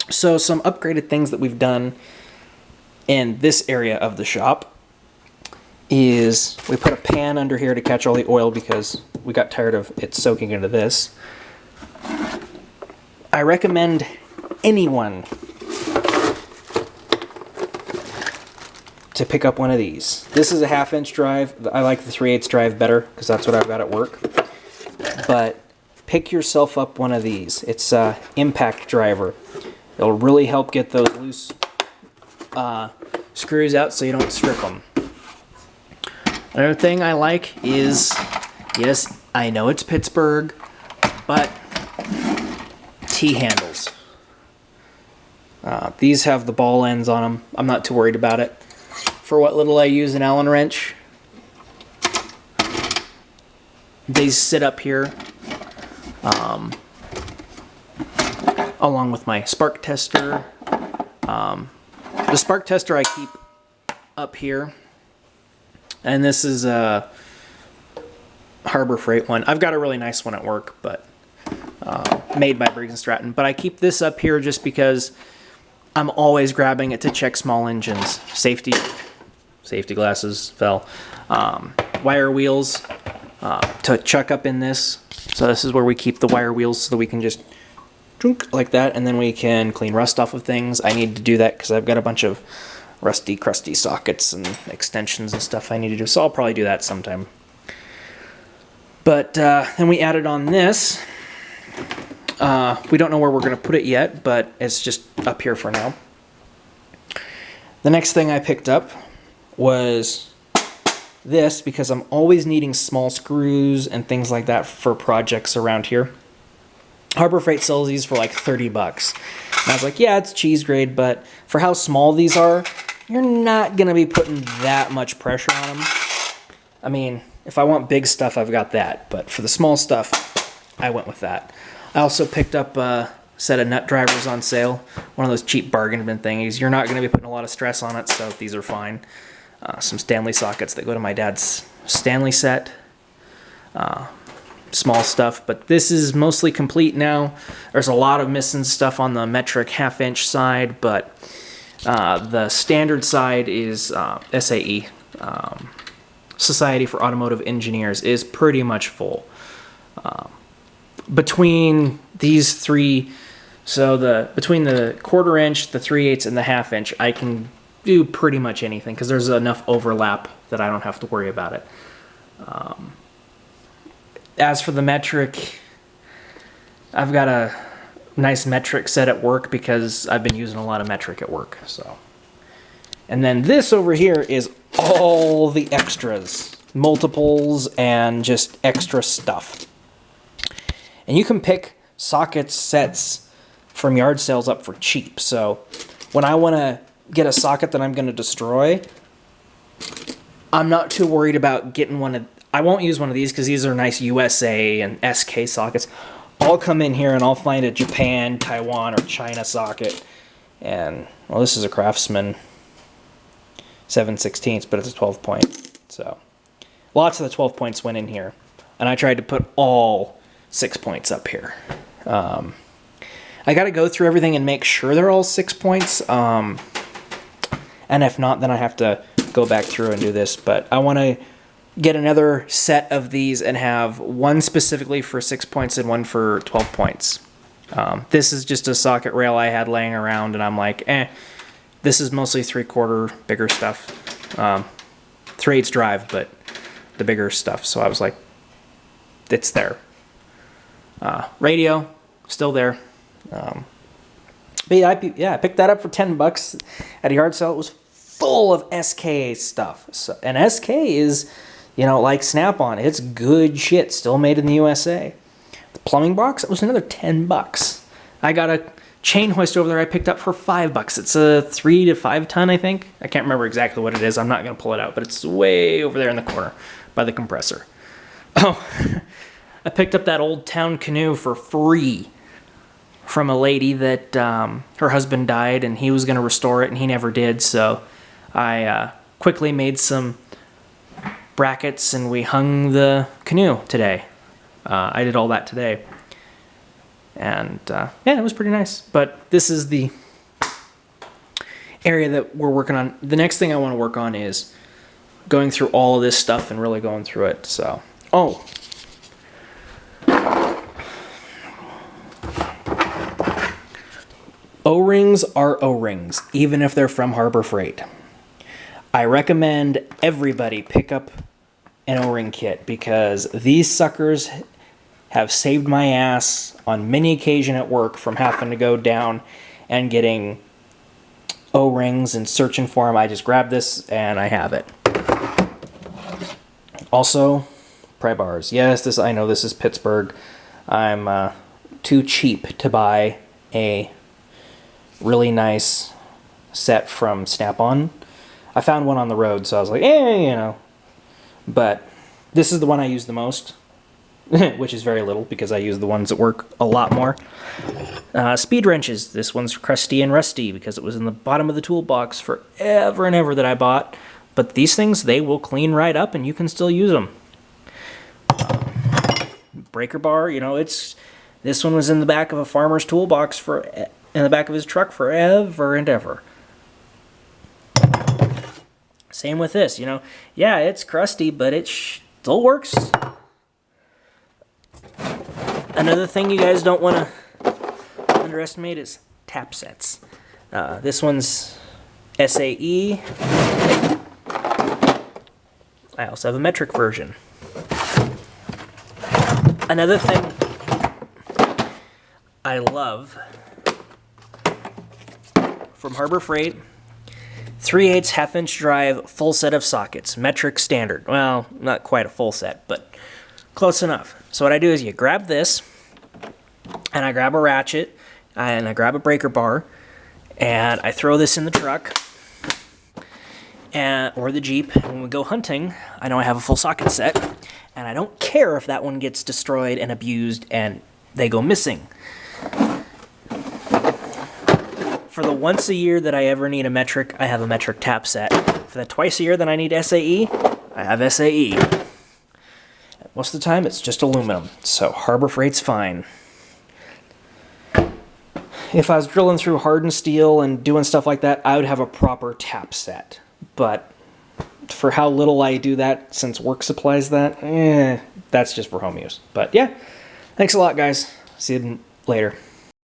So some upgraded things that we've done in this area of the shop is we put a pan under here to catch all the oil because we got tired of it soaking into this. I recommend anyone to pick up one of these. This is a 1/2-inch drive. I like the 3/8 drive better because that's what I've got at work. But pick yourself up one of these. It's a impact driver. It'll really help get those loose screws out so you don't strip them. Another thing I like is, yes, I know it's Pittsburgh, but T-handles. These have the ball ends on them. I'm not too worried about it. For what little I use an Allen wrench, they sit up here along with my spark tester. The spark tester I keep up here, and this is a Harbor Freight one. I've got a really nice one at work, but made by Briggs & Stratton. But I keep this up here just because I'm always grabbing it to check small engines. Safety glasses fell. Wire wheels to chuck up in this. So this is where we keep the wire wheels so that we can just like that, and then we can clean rust off of things. I need to do that because I've got a bunch of rusty, crusty sockets and extensions and stuff I need to do. So I'll probably do that sometime. But then we added on this. We don't know where we're going to put it yet, but it's just up here for now. The next thing I picked up was this because I'm always needing small screws and things like that for projects around here. Harbor Freight sells these for like $30. And I was like, yeah, it's cheese grade, but for how small these are, you're not going to be putting that much pressure on them. I mean, if I want big stuff, I've got that. But for the small stuff, I went with that. I also picked up a set of nut drivers on sale. One of those cheap bargain bin thingies. You're not going to be putting a lot of stress on it, so these are fine. Some Stanley sockets that go to my dad's Stanley set. Small stuff, but this is mostly complete now. There's a lot of missing stuff on the metric 1/2-inch side, but the standard side is SAE, Society for Automotive Engineers, is pretty much full. Between these three, so between the 1/4 inch, the 3/8, and the 1/2 inch, I can do pretty much anything because there's enough overlap that I don't have to worry about it. As for the metric, I've got a nice metric set at work because I've been using a lot of metric at work. So, and then this over here is all the extras, multiples, and just extra stuff. And you can pick socket sets from yard sales up for cheap. So when I want to get a socket that I'm going to destroy, I'm not too worried about getting one of. I won't use one of these because these are nice USA and SK sockets. I'll come in here and I'll find a Japan, Taiwan, or China socket. And, well, this is a Craftsman 7/16, but it's a 12 point. So, lots of the 12 points went in here. And I tried to put all 6 points up here. I got to go through everything and make sure they're all 6 points. And if not, then I have to go back through and do this. But I want to get another set of these and have one specifically for 6 points and one for 12 points. This is just a socket rail I had laying around, and I'm like, this is mostly 3/4 bigger stuff. 3/8 drive, but the bigger stuff. So I was like, it's there. Radio, still there. But yeah, I picked that up for $10 at a yard sale. It was full of SK stuff. So, and SK is, like Snap-on. It's good shit, still made in the USA. The plumbing box, it was another $10. I got a chain hoist over there I picked up for $5. It's a 3 to 5 ton, I think. I can't remember exactly what it is. I'm not going to pull it out, but it's way over there in the corner by the compressor. Oh, I picked up that Old Town canoe for free from a lady that her husband died and he was going to restore it and he never did. So I quickly made some brackets and we hung the canoe today. I did all that today. And yeah, it was pretty nice. But this is the area that we're working on. The next thing I want to work on is going through all of this stuff and really going through it. So, oh. O-rings are O-rings, even if they're from Harbor Freight. I recommend everybody pick up an O-ring kit because these suckers have saved my ass on many occasions at work from having to go down and getting O-rings and searching for them. I just grab this and I have it. Also, pry bars. Yes, I know this is Pittsburgh. I'm too cheap to buy a really nice set from Snap-on. I found one on the road, so I was like, you know. But this is the one I use the most, which is very little because I use the ones that work a lot more. Speed wrenches. This one's crusty and rusty because it was in the bottom of the toolbox forever and ever that I bought. But these things, they will clean right up and you can still use them. Breaker bar, you know, this one was in the back of a farmer's toolbox in the back of his truck forever and ever. Same with this, you know. Yeah, it's crusty, but it still works. Another thing you guys don't want to underestimate is tap sets. This one's SAE. I also have a metric version. Another thing I love from Harbor Freight, 3/8 half-inch drive, full set of sockets, metric standard. Well, not quite a full set, but close enough. So what I do is you grab this, and I grab a ratchet, and I grab a breaker bar, and I throw this in the truck, or the Jeep. When we go hunting, I know I have a full socket set, and I don't care if that one gets destroyed and abused and they go missing. For the once a year that I ever need a metric, I have a metric tap set. For the twice a year that I need SAE, I have SAE. Most of the time, it's just aluminum, so Harbor Freight's fine. If I was drilling through hardened steel and doing stuff like that, I would have a proper tap set. But for how little I do that, since work supplies that, that's just for home use. But yeah, thanks a lot, guys. See you later.